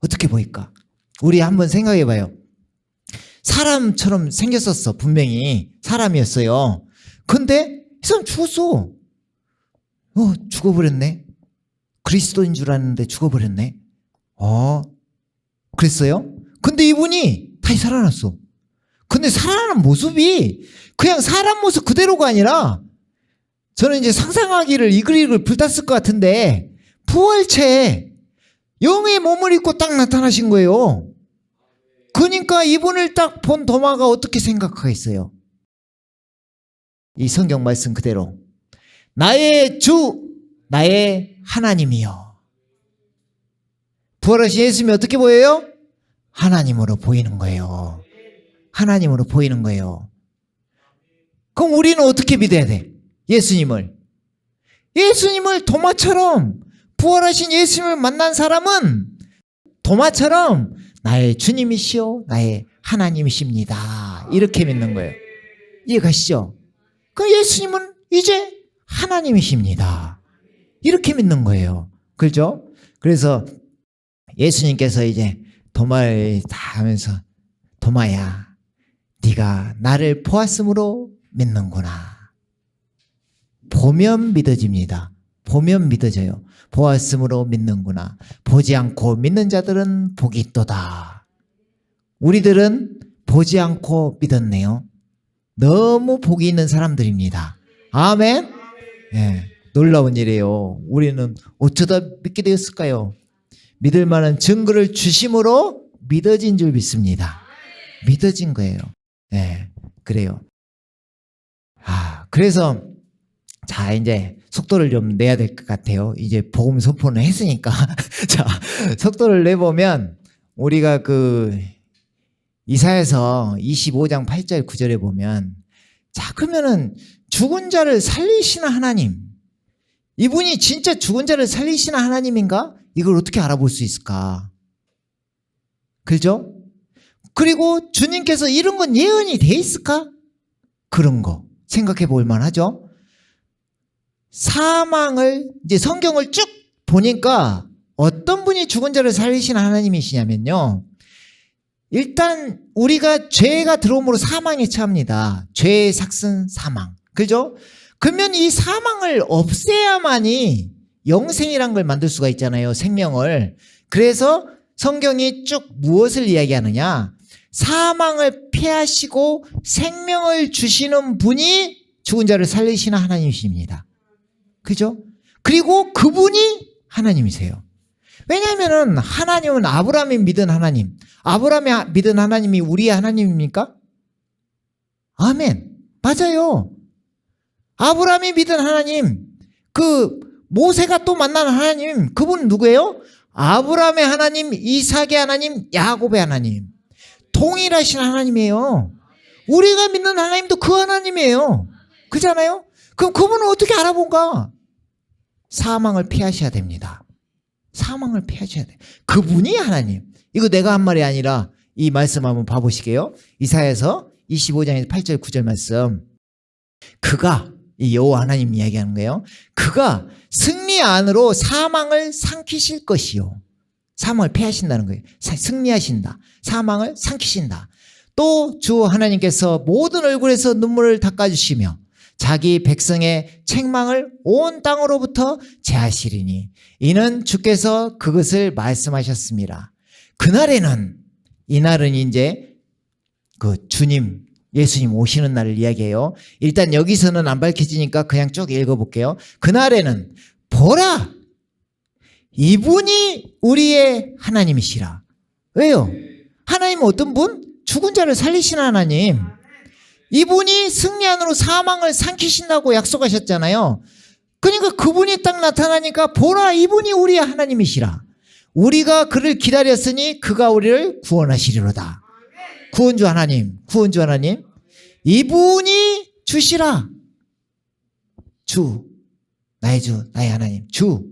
어떻게 보일까? 우리 한번 생각해봐요. 사람처럼 생겼었어. 분명히 사람이었어요. 근데 이 사람 죽었어. 죽어버렸네. 그리스도인 줄 알았는데 죽어버렸네. 그랬어요? 근데 이분이 다시 살아났어. 근데 살아나는 모습이 그냥 사람 모습 그대로가 아니라, 저는 이제 상상하기를 이글이글 불탔을 것 같은데 부활체에 영의 몸을 입고 딱 나타나신 거예요. 그러니까 이분을 딱 본 도마가 어떻게 생각하겠어요? 이 성경 말씀 그대로 나의 주, 나의 하나님이요. 부활하신 예수님이 어떻게 보여요? 하나님으로 보이는 거예요. 하나님으로 보이는 거예요. 그럼 우리는 어떻게 믿어야 돼? 예수님을 도마처럼, 부활하신 예수님을 만난 사람은 도마처럼 나의 주님이시오, 나의 하나님이십니다. 이렇게 믿는 거예요. 이해가시죠? 그럼 예수님은 이제 하나님이십니다. 이렇게 믿는 거예요. 그렇죠? 그래서 예수님께서 이제 도마를 다 하면서 도마야, 네가 나를 보았으므로 믿는구나. 보면 믿어집니다. 보면 믿어져요. 보았으므로 믿는구나. 보지 않고 믿는 자들은 복이 있도다. 우리들은 보지 않고 믿었네요. 너무 복이 있는 사람들입니다. 아멘. 예, 놀라운 일이에요. 우리는 어쩌다 믿게 되었을까요? 믿을 만한 증거를 주심으로 믿어진 줄 믿습니다. 믿어진 거예요. 예, 그래요. 그래서 자, 이제 속도를 좀 내야 될 것 같아요. 이제 복음 선포는 했으니까. 자, 속도를 내보면 우리가 이사야서 25장 8절 9절에 보면, 자, 그러면은 죽은 자를 살리시는 하나님, 이분이 진짜 죽은 자를 살리시는 하나님인가? 이걸 어떻게 알아볼 수 있을까? 그죠? 그리고 주님께서 이런 건 예언이 돼 있을까? 그런 거 생각해 볼 만하죠? 사망을, 이제 성경을 쭉 보니까 어떤 분이 죽은 자를 살리시는 하나님이시냐면요, 일단 우리가 죄가 들어옴으로 사망에 처합니다. 죄의 삭슨 사망. 그죠? 그러면 이 사망을 없애야만이 영생이란 걸 만들 수가 있잖아요. 생명을. 그래서 성경이 쭉 무엇을 이야기하느냐? 사망을 피하시고 생명을 주시는 분이 죽은 자를 살리시는 하나님이십니다. 그죠? 그리고 그분이 하나님이세요. 왜냐하면 하나님은 아브라함이 믿은 하나님, 아브라함이 믿은 하나님이 우리의 하나님입니까? 아멘. 맞아요. 아브라함이 믿은 하나님, 모세가 또 만난 하나님, 그분은 누구예요? 아브라함의 하나님, 이삭의 하나님, 야곱의 하나님. 동일하신 하나님이에요. 우리가 믿는 하나님도 그 하나님이에요. 그잖아요? 그럼 그분은 어떻게 알아본가? 사망을 피하셔야 됩니다. 사망을 피하셔야 돼. 그분이 하나님. 이거 내가 한 말이 아니라 이 말씀 한번 봐보시게요. 이사야서 25장에서 8절 9절 말씀. 그가, 이 여호와 하나님 이야기하는 거예요. 그가 승리 안으로 사망을 삼키실 것이요. 사망을 피하신다는 거예요. 승리하신다. 사망을 삼키신다. 또 주 하나님께서 모든 얼굴에서 눈물을 닦아주시며 자기 백성의 책망을 온 땅으로부터 제하시리니 이는 주께서 그것을 말씀하셨습니다. 그날에는, 이날은 이제 주님, 예수님 오시는 날을 이야기해요. 일단 여기서는 안 밝혀지니까 그냥 쭉 읽어볼게요. 그날에는 보라, 이분이 우리의 하나님이시라. 왜요? 하나님은 어떤 분? 죽은 자를 살리시는 하나님. 이분이 승리 안으로 사망을 삼키신다고 약속하셨잖아요. 그러니까 그분이 딱 나타나니까 보라, 이분이 우리의 하나님이시라. 우리가 그를 기다렸으니 그가 우리를 구원하시리로다. 구원주 하나님, 구원주 하나님, 이분이 주시라. 주, 나의 주, 나의 하나님, 주.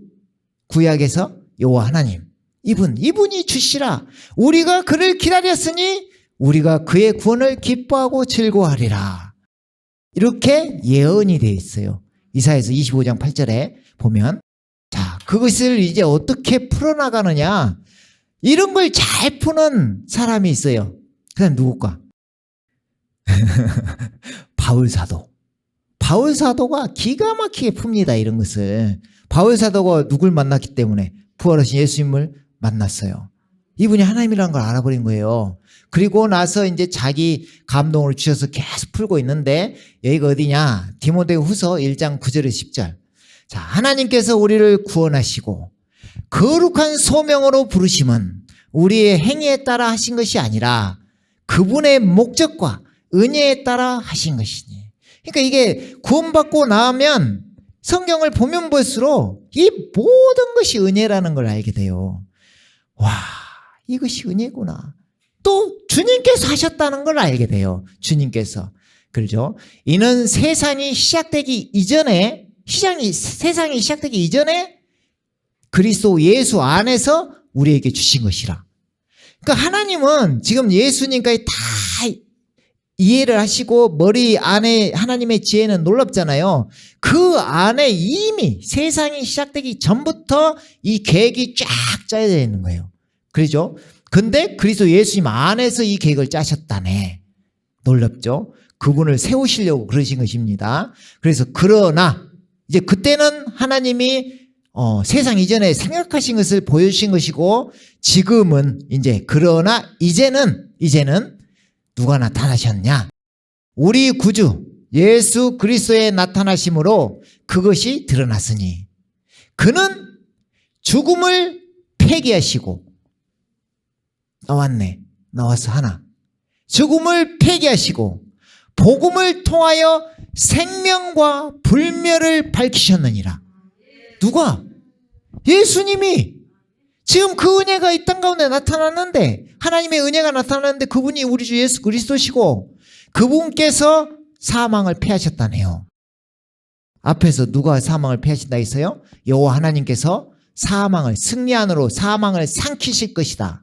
구약에서 여호와 하나님, 이분이 주시라. 우리가 그를 기다렸으니 우리가 그의 구원을 기뻐하고 즐거워하리라. 이렇게 예언이 되어 있어요. 이사야서 25장 8절에 보면, 자, 그것을 이제 어떻게 풀어나가느냐, 이런 걸 잘 푸는 사람이 있어요. 그 사람 누굴까? 바울사도. 바울사도가 기가 막히게 풉니다, 이런 것을. 바울사도가 누굴 만났기 때문에? 부활하신 예수님을 만났어요. 이분이 하나님이라는 걸 알아버린 거예요. 그리고 나서 이제 자기 감동을 주셔서 계속 풀고 있는데, 여기가 어디냐? 디모데 후서 1장 9절에 10절. 자, 하나님께서 우리를 구원하시고 거룩한 소명으로 부르심은 우리의 행위에 따라 하신 것이 아니라 그분의 목적과 은혜에 따라 하신 것이니. 그러니까 이게 구원받고 나면 성경을 보면 볼수록 이 모든 것이 은혜라는 걸 알게 돼요. 와, 이것이 은혜구나. 또 주님께서 하셨다는 걸 알게 돼요. 주님께서. 그렇죠? 이는 세상이 시작되기 이전에 그리스도 예수 안에서 우리에게 주신 것이라. 그러니까 하나님은 지금 예수님까지 다 이해를 하시고 머리 안에 하나님의 지혜는 놀랍잖아요. 그 안에 이미 세상이 시작되기 전부터 이 계획이 쫙 짜여져 있는 거예요. 그렇죠? 근데 그리스도 예수님 안에서 이 계획을 짜셨다네. 놀랍죠? 그분을 세우시려고 그러신 것입니다. 그래서 그러나 이제 그때는 하나님이 세상 이전에 생각하신 것을 보여주신 것이고, 지금은 이제 그러나 이제는 누가 나타나셨냐? 우리 구주 예수 그리스도의 나타나심으로 그것이 드러났으니 그는 죽음을 폐기하시고, 나왔어 하나. 죽음을 폐기하시고 복음을 통하여 생명과 불멸을 밝히셨느니라. 누가? 예수님이. 지금 그 은혜가 이 땅 가운데 나타났는데, 하나님의 은혜가 나타났는데 그분이 우리 주 예수 그리스도시고 그분께서 사망을 패하셨다네요. 앞에서 누가 사망을 패하신다 했어요? 여호와 하나님께서 사망을, 승리 안으로 사망을 삼키실 것이다,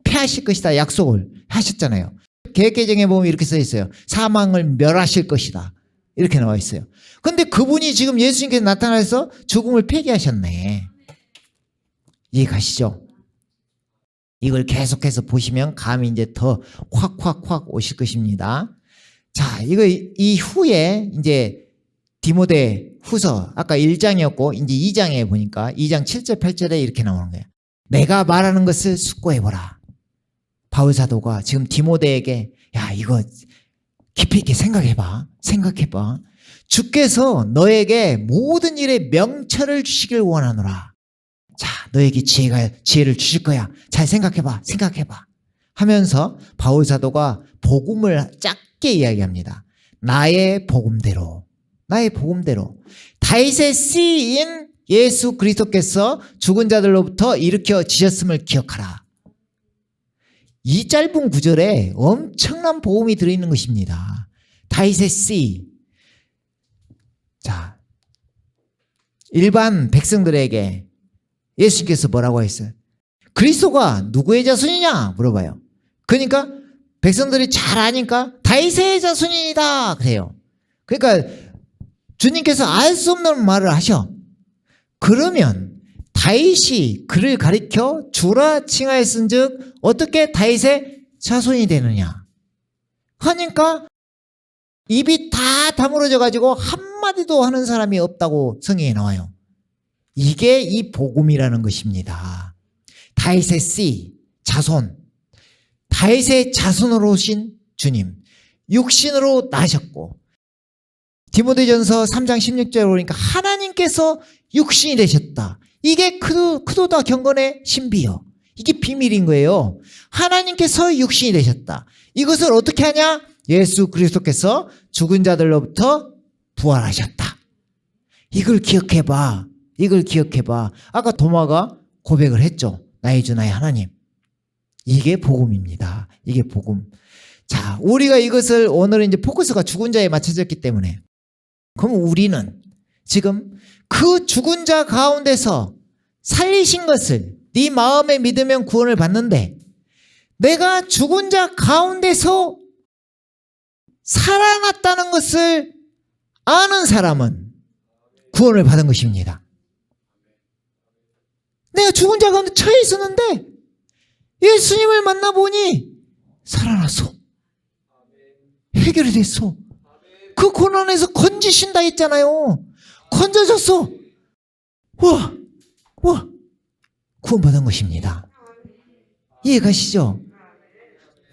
패하실 것이다 약속을 하셨잖아요. 계획개정에 보면 이렇게 써 있어요. 사망을 멸하실 것이다, 이렇게 나와 있어요. 근데 그분이 지금 예수님께서 나타나서 죽음을 폐기하셨네. 이해가시죠? 이걸 계속해서 보시면 감이 이제 더 확 오실 것입니다. 자, 이거 이후에 이제 디모데 후서, 아까 1장이었고 이제 2장에 보니까 2장 7절 8절에 이렇게 나오는 거예요. 내가 말하는 것을 숙고해보라. 바울 사도가 지금 디모데에게, 야, 이거 깊이 있게 생각해봐. 주께서 너에게 모든 일에 명철을 주시길 원하노라. 자, 너에게 지혜를 주실 거야. 잘 생각해봐 하면서 바울 사도가 복음을 짧게 이야기합니다. 나의 복음대로 다윗의 씨인 예수 그리스도께서 죽은 자들로부터 일으켜 지셨음을 기억하라. 이 짧은 구절에 엄청난 복음이 들어있는 것입니다. 다윗의 씨. 자, 일반 백성들에게 예수님께서 뭐라고 했어요? 그리스도가 누구의 자손이냐 물어봐요. 그러니까 백성들이 잘 아니까 다윗의 자손이다 그래요. 그러니까 주님께서 알 수 없는 말을 하셔. 그러면 다윗이 그를 가리켜 주라 칭하였은즉 어떻게 다윗의 자손이 되느냐 하니까 입이 다 다물어져 가지고 한마디도 하는 사람이 없다고 성경에 나와요. 이게 이 복음이라는 것입니다. 다윗의 씨, 자손, 다윗의 자손으로 오신 주님, 육신으로 나셨고, 디모데전서 3장 16절에 보니까 하나님께서 육신이 되셨다. 이게 크도다 경건의 신비요. 이게 비밀인 거예요. 하나님께서 육신이 되셨다. 이것을 어떻게 하냐? 예수 그리스도께서 죽은 자들로부터 부활하셨다. 이걸 기억해봐. 아까 도마가 고백을 했죠. 나의 주 나의 하나님. 이게 복음입니다. 이게 복음. 자, 우리가 이것을 오늘은 이제 포커스가 죽은 자에 맞춰졌기 때문에, 그럼 우리는 지금 그 죽은 자 가운데서 살리신 것을 네 마음에 믿으면 구원을 받는데, 내가 죽은 자 가운데서 살아났다는 것을 아는 사람은 구원을 받은 것입니다. 내가 죽은 자 가운데 처해 있었는데 예수님을 만나보니 살아났어. 해결이 됐어. 그 고난에서 건지신다 했잖아요. 건져졌어. 와, 구원받은 것입니다. 이해가시죠?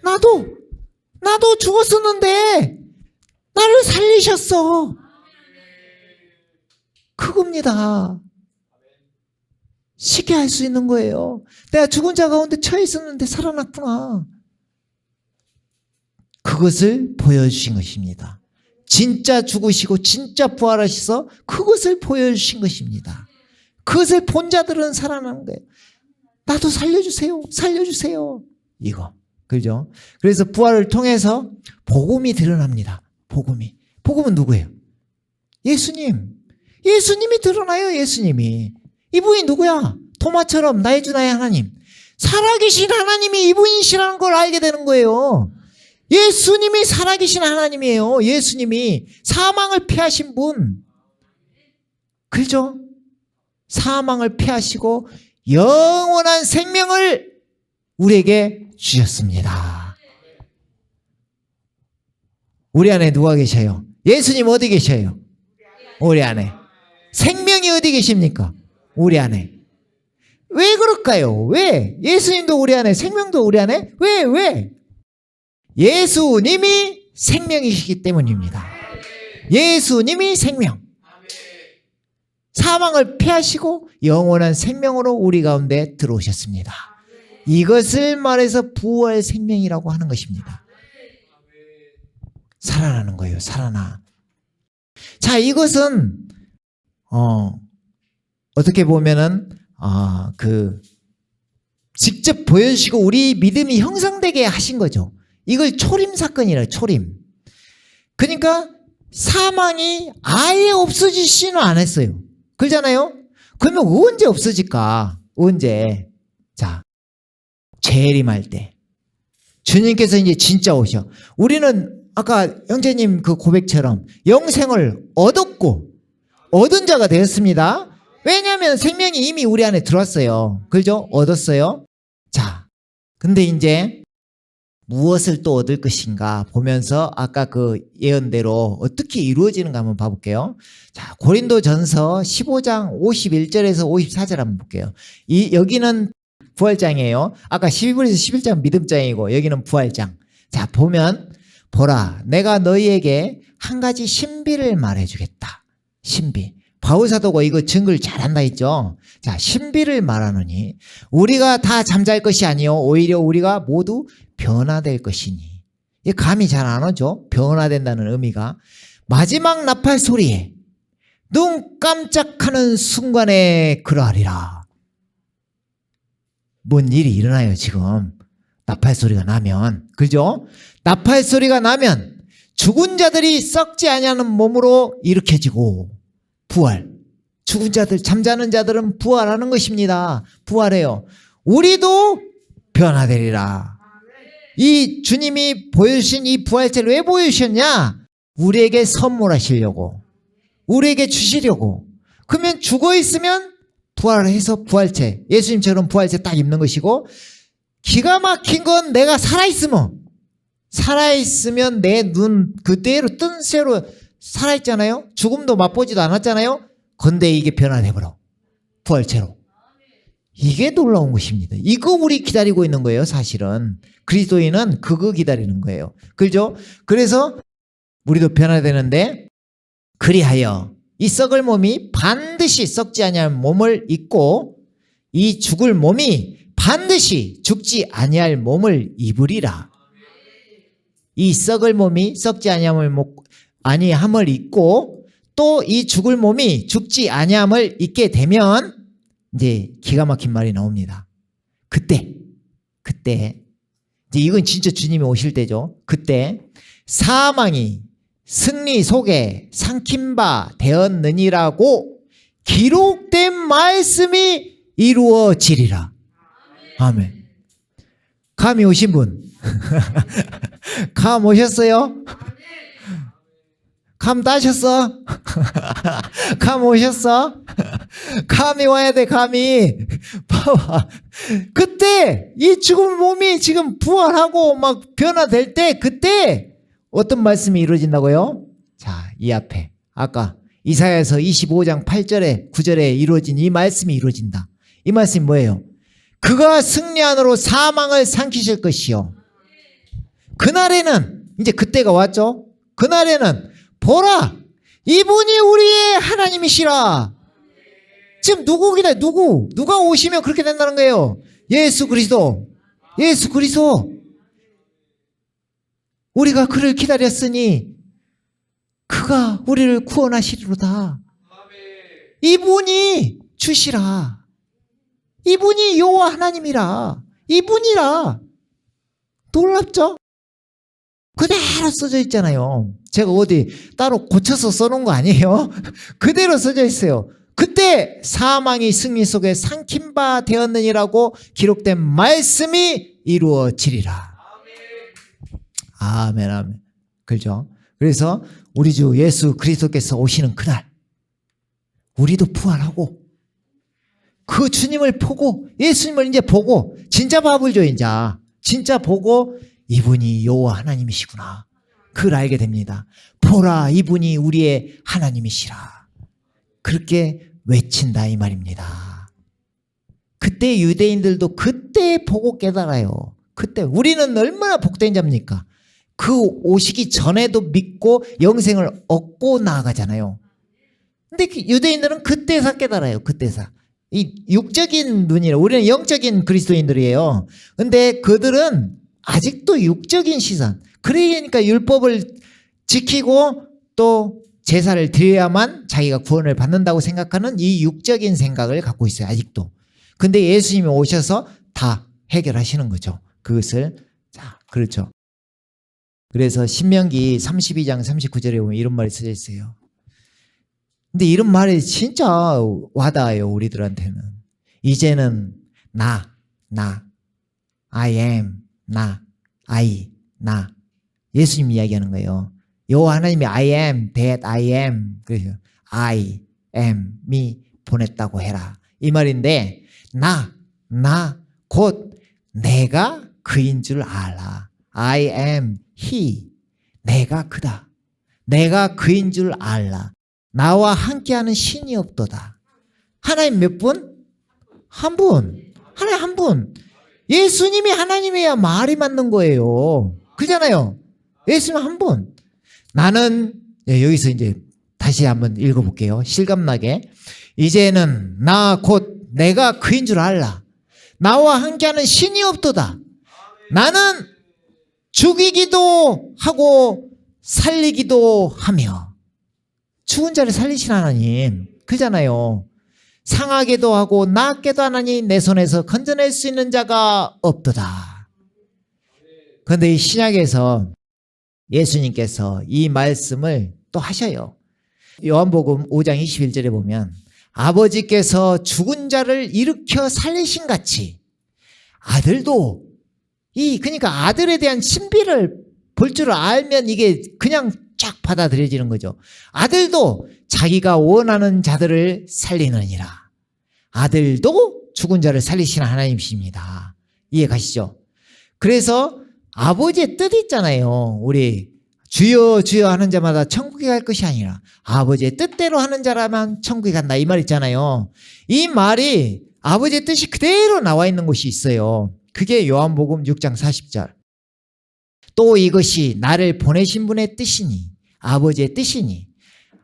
나도 죽었었는데 나를 살리셨어. 그겁니다. 쉽게 할 수 있는 거예요. 내가 죽은 자 가운데 처해 있었는데 살아났구나. 그것을 보여주신 것입니다. 진짜 죽으시고 진짜 부활하셔서 그것을 보여주신 것입니다. 그것을 본 자들은 살아나는 거예요. 나도 살려주세요. 살려주세요. 이거. 그죠? 그래서 부활을 통해서 복음이 드러납니다. 복음이. 복음은 누구예요? 예수님. 예수님이 드러나요. 예수님이. 이분이 누구야? 토마처럼 나의 주 나의 하나님. 살아계신 하나님이 이분이시라는 걸 알게 되는 거예요. 예수님이 살아계신 하나님이에요. 예수님이 사망을 피하신 분. 그죠? 사망을 피하시고 영원한 생명을 우리에게 주셨습니다. 우리 안에 누가 계셔요? 예수님 어디 계셔요? 우리 안에. 생명이 어디 계십니까? 우리 안에. 왜 그럴까요? 왜? 예수님도 우리 안에, 생명도 우리 안에? 왜? 예수님이 생명이시기 때문입니다. 예수님이 생명. 사망을 피하시고 영원한 생명으로 우리 가운데 들어오셨습니다. 이것을 말해서 부활 생명이라고 하는 것입니다. 살아나는 거예요. 살아나. 자, 이것은 어떻게 보면은 직접 보여주시고 우리 믿음이 형성되게 하신 거죠. 이걸 초림 사건이라요. 초림. 그러니까 사망이 아예 없어지지는 않았어요. 그러잖아요. 그러면 언제 없어질까? 언제? 자, 재림할 때 주님께서 이제 진짜 오셔. 우리는 아까 형제님 그 고백처럼 영생을 얻었고 얻은 자가 되었습니다. 왜냐하면 생명이 이미 우리 안에 들어왔어요. 그죠? 얻었어요. 자, 근데 이제 무엇을 또 얻을 것인가 보면서 아까 그 예언대로 어떻게 이루어지는가 한번 봐볼게요. 자, 고린도전서 15장 51절에서 54절 한번 볼게요. 여기는 부활장이에요. 아까 12절에서 11장 믿음장이고 여기는 부활장. 자, 보면 보라, 내가 너희에게 한 가지 신비를 말해주겠다. 신비. 바울사도가 이거 증거를 잘한다 했죠. 자, 신비를 말하노니 우리가 다 잠잘 것이 아니요 오히려 우리가 모두 변화될 것이니. 이 감이 잘 안 오죠. 변화된다는 의미가. 마지막 나팔 소리에 눈 깜짝하는 순간에 그러하리라. 뭔 일이 일어나요 지금. 나팔 소리가 나면. 그죠? 나팔 소리가 나면 죽은 자들이 썩지 아니하는 몸으로 일으켜지고 부활. 죽은 자들, 잠자는 자들은 부활하는 것입니다. 부활해요. 우리도 변화되리라. 이 주님이 보여주신 이 부활체를 왜 보여주셨냐? 우리에게 선물하시려고. 우리에게 주시려고. 그러면 죽어있으면 부활해서 부활체. 예수님처럼 부활체 딱 입는 것이고, 기가 막힌 건 내가 살아있으면 내 눈 그대로 뜬 새로 살아있잖아요. 죽음도 맛보지도 않았잖아요. 근데 이게 변화돼버려. 부활체로. 이게 놀라운 것입니다. 이거 우리 기다리고 있는 거예요. 사실은 그리스도인은 그거 기다리는 거예요. 그죠? 그래서 우리도 변화되는데, 그리하여 이 썩을 몸이 반드시 썩지 아니할 몸을 입고 이 죽을 몸이 반드시 죽지 아니할 몸을 입으리라. 이 썩을 몸이 썩지 아니함을 입고 또 이 죽을 몸이 죽지 아니함을 입게 되면 이제 기가 막힌 말이 나옵니다. 그때 이제 이건 진짜 주님이 오실 때죠. 그때 사망이 승리 속에 삼킨 바 되었느니라고 기록된 말씀이 이루어지리라. 아멘. 감이 오신 분. 감 오셨어요? 감 따셨어? 감 오셨어? 감이 와야 돼. 감이. 봐봐. 그때 이 죽은 몸이 지금 부활하고 막 변화될 때, 그때 어떤 말씀이 이루어진다고요? 자, 이 앞에 아까 이사야서 25장 8절에 9절에 이루어진 이 말씀이 이루어진다. 이 말씀이 뭐예요? 그가 승리한으로 사망을 삼키실 것이요. 그날에는, 이제 그때가 왔죠. 그날에는 보라, 이분이 우리의 하나님이시라. 지금 누구기다, 누가 오시면 그렇게 된다는 거예요. 예수 그리스도. 예수 그리스도. 우리가 그를 기다렸으니 그가 우리를 구원하시리로다. 이분이 주시라. 이분이 여호와 하나님이라. 이분이라. 놀랍죠? 그대로 써져 있잖아요. 제가 어디 따로 고쳐서 써놓은 거 아니에요. 그대로 써져 있어요. 그때 사망이 승리 속에 삼킨 바 되었느니라고 기록된 말씀이 이루어지리라. 아멘, 아멘. 그렇죠? 그래서 우리 주 예수 그리스도께서 오시는 그날 우리도 부활하고 그 주님을 보고 예수님을 이제 보고 진짜 밥을 줘. 이제 진짜 보고 이분이 여호와 하나님이시구나. 그걸 알게 됩니다. 보라, 이분이 우리의 하나님이시라. 그렇게 외친다 이 말입니다. 그때 유대인들도 그때 보고 깨달아요. 그때 우리는 얼마나 복된 자입니까? 그 오시기 전에도 믿고 영생을 얻고 나아가잖아요. 근데 유대인들은 그때서 깨달아요. 그때서. 이 육적인 눈이라 우리는 영적인 그리스도인들이에요. 근데 그들은 아직도 육적인 시선. 그러니까 율법을 지키고 또 제사를 드려야만 자기가 구원을 받는다고 생각하는 이 육적인 생각을 갖고 있어요. 아직도. 근데 예수님이 오셔서 다 해결하시는 거죠. 그것을. 자, 그렇죠. 그래서 신명기 32장 39절에 보면 이런 말이 써져 있어요. 근데 이런 말이 진짜 와닿아요. 우리들한테는. 이제는 나, I am, 나. 예수님 이야기하는 거예요. 여호와 하나님이 I am that I am. 그래서 I am me 보냈다고 해라. 이 말인데 나 곧 내가 그인 줄 알아. I am he. 내가 그다. 내가 그인 줄 알라. 나와 함께하는 신이 없도다. 하나님 몇 분? 한 분. 하나님 한 분. 예수님이 하나님이야 말이 맞는 거예요. 그잖아요. 예수님 한 분. 나는 여기서 이제 다시 한번 읽어볼게요. 실감나게. 이제는 나 곧 내가 그인 줄 알라. 나와 함께하는 신이 없도다. 나는 죽이기도 하고 살리기도 하며. 죽은 자를 살리신 하나님. 그잖아요. 상하게도 하고 낫게도 하나니 내 손에서 건져낼 수 있는 자가 없도다. 그런데 이 신약에서 예수님께서 이 말씀을 또 하셔요. 요한복음 5장 21절에 보면 아버지께서 죽은 자를 일으켜 살리신 같이 아들도 그러니까 아들에 대한 신비를 볼 줄 알면 이게 그냥 쫙 받아들여지는 거죠. 아들도 자기가 원하는 자들을 살리느니라. 아들도 죽은 자를 살리시는 하나님이십니다. 이해 가시죠? 그래서 아버지의 뜻이 있잖아요. 우리 주여 주여 하는 자마다 천국에 갈 것이 아니라 아버지의 뜻대로 하는 자라만 천국에 간다. 이 말 있잖아요. 이 말이 아버지의 뜻이 그대로 나와 있는 곳이 있어요. 그게 요한복음 6장 40절. 또 이것이 나를 보내신 분의 뜻이니 아버지의 뜻이니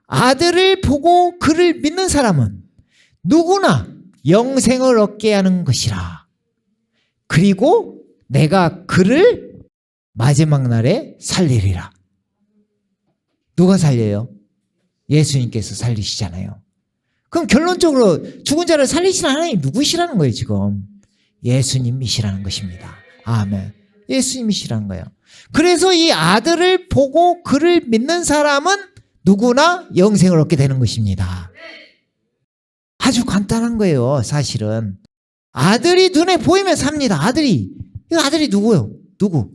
아들을 보고 그를 믿는 사람은 누구나 영생을 얻게 하는 것이라. 그리고 내가 그를 마지막 날에 살리리라. 누가 살려요? 예수님께서 살리시잖아요. 그럼 결론적으로 죽은 자를 살리시는 하나님 누구시라는 거예요 지금? 예수님이시라는 것입니다. 아멘. 예수님이시라는 거예요. 그래서 이 아들을 보고 그를 믿는 사람은 누구나 영생을 얻게 되는 것입니다. 아주 간단한 거예요. 사실은 아들이 눈에 보이면 삽니다. 아들이 누구요? 누구?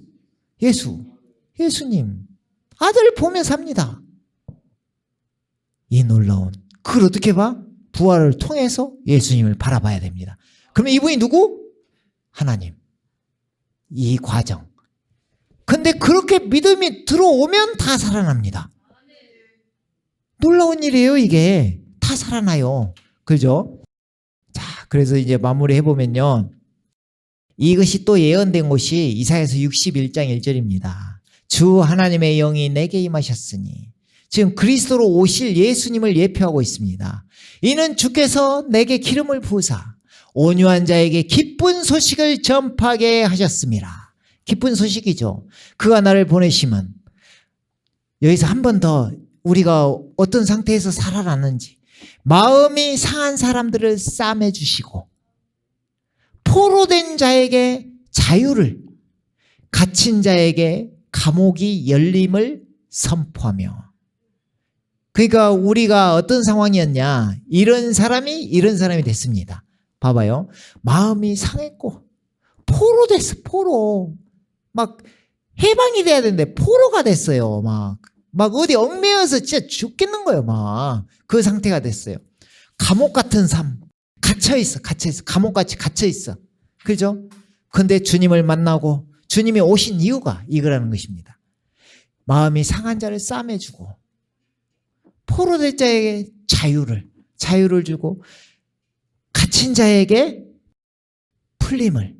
예수님. 아들을 보면 삽니다. 이 놀라운 그걸 어떻게 봐? 부활을 통해서 예수님을 바라봐야 됩니다. 그러면 이분이 누구? 하나님. 이 과정. 근데 그렇게 믿음이 들어오면 다 살아납니다. 놀라운 일이에요 이게. 다 살아나요. 그죠? 자, 그래서 이제 마무리 해보면요. 이것이 또 예언된 곳이 이사야서 61장 1절입니다. 주 하나님의 영이 내게 임하셨으니 지금 그리스도로 오실 예수님을 예표하고 있습니다. 이는 주께서 내게 기름을 부으사 온유한 자에게 기쁜 소식을 전파하게 하셨습니다. 기쁜 소식이죠. 그가 나를 보내시면 여기서 한 번 더 우리가 어떤 상태에서 살아났는지 마음이 상한 사람들을 싸매 주시고 포로된 자에게 자유를 갇힌 자에게 감옥이 열림을 선포하며 그러니까 우리가 어떤 상황이었냐 이런 사람이 됐습니다. 봐봐요. 마음이 상했고 포로 됐어. 포로 막 해방이 돼야 되는데 포로가 됐어요. 막 어디 얽매여서 진짜 죽겠는 거예요. 막 그 상태가 됐어요. 감옥 같은 삶 갇혀있어. 감옥같이 갇혀있어. 그죠? 근데 주님을 만나고 주님이 오신 이유가 이거라는 것입니다. 마음이 상한 자를 싸매주고 포로된 자에게 자유를 주고 갇힌 자에게 풀림을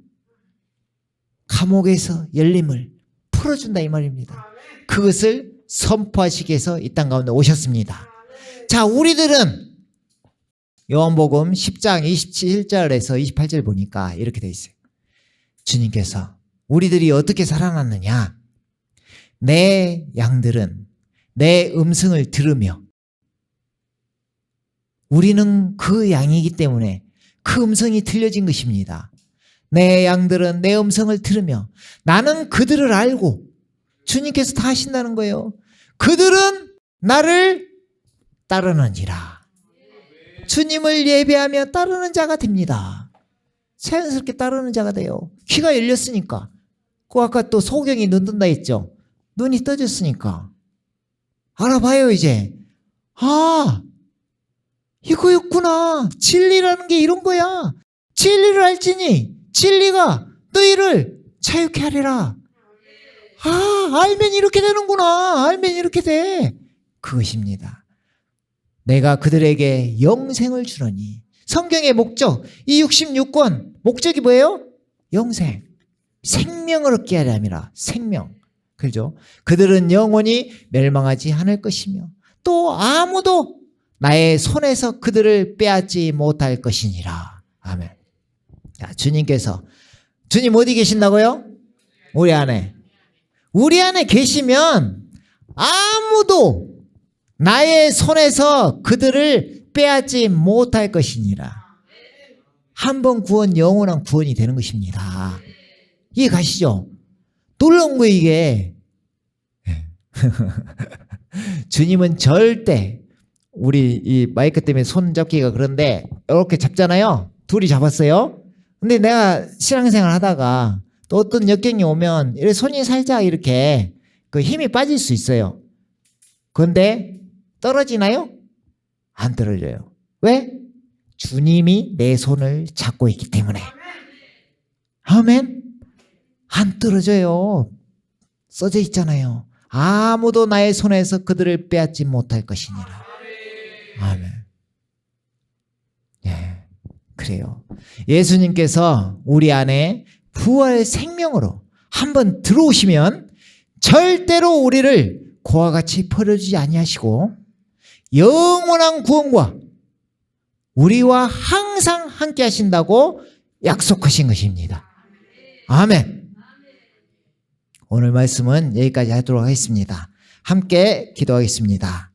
감옥에서 열림을 풀어준다 이 말입니다. 그것을 선포하시기 위해서 이 땅 가운데 오셨습니다. 자, 우리들은 요한복음 10장 27절에서 28절 보니까 이렇게 돼 있어요. 주님께서 우리들이 어떻게 살아났느냐? 내 양들은 내 음성을 들으며 우리는 그 양이기 때문에 그 음성이 들려진 것입니다. 내 양들은 내 음성을 들으며 나는 그들을 알고 주님께서 다 하신다는 거예요. 그들은 나를 따르느니라. 주님을 예배하며 따르는 자가 됩니다. 자연스럽게 따르는 자가 돼요. 귀가 열렸으니까. 그 아까 또 소경이 눈 뜬다 했죠. 눈이 떠졌으니까. 알아봐요 이제. 아, 이거였구나. 진리라는 게 이런 거야. 진리를 알지니 진리가 너희를 자유케 하리라. 아, 알면 이렇게 되는구나. 알면 이렇게 돼. 그것입니다. 내가 그들에게 영생을 주러니. 성경의 목적, 이 66권 목적이 뭐예요? 영생. 생명을 얻게 하려 함이라. 생명. 그죠? 그들은 영원히 멸망하지 않을 것이며 또 아무도 나의 손에서 그들을 빼앗지 못할 것이니라. 아멘. 자, 주님 어디 계신다고요? 우리 안에. 우리 안에 계시면 아무도 나의 손에서 그들을 빼앗지 못할 것이니라. 한 번 구원 영원한 구원이 되는 것입니다. 이해 가시죠? 놀라운 거예요 이게. 주님은 절대 우리 이 마이크 때문에 손 잡기가 그런데 이렇게 잡잖아요. 둘이 잡았어요. 근데 내가 신앙생활 하다가 또 어떤 역경이 오면 이렇게 손이 살짝 이렇게 그 힘이 빠질 수 있어요. 그런데 떨어지나요? 안 떨어져요. 왜? 주님이 내 손을 잡고 있기 때문에. 아멘. 안 떨어져요. 써져 있잖아요. 아무도 나의 손에서 그들을 빼앗지 못할 것이니라. 아멘. 예, 그래요. 예수님께서 우리 안에 부활 생명으로 한번 들어오시면 절대로 우리를 고와 같이 버려주지 아니하시고 영원한 구원과 우리와 항상 함께 하신다고 약속하신 것입니다. 아멘. 오늘 말씀은 여기까지 하도록 하겠습니다. 함께 기도하겠습니다.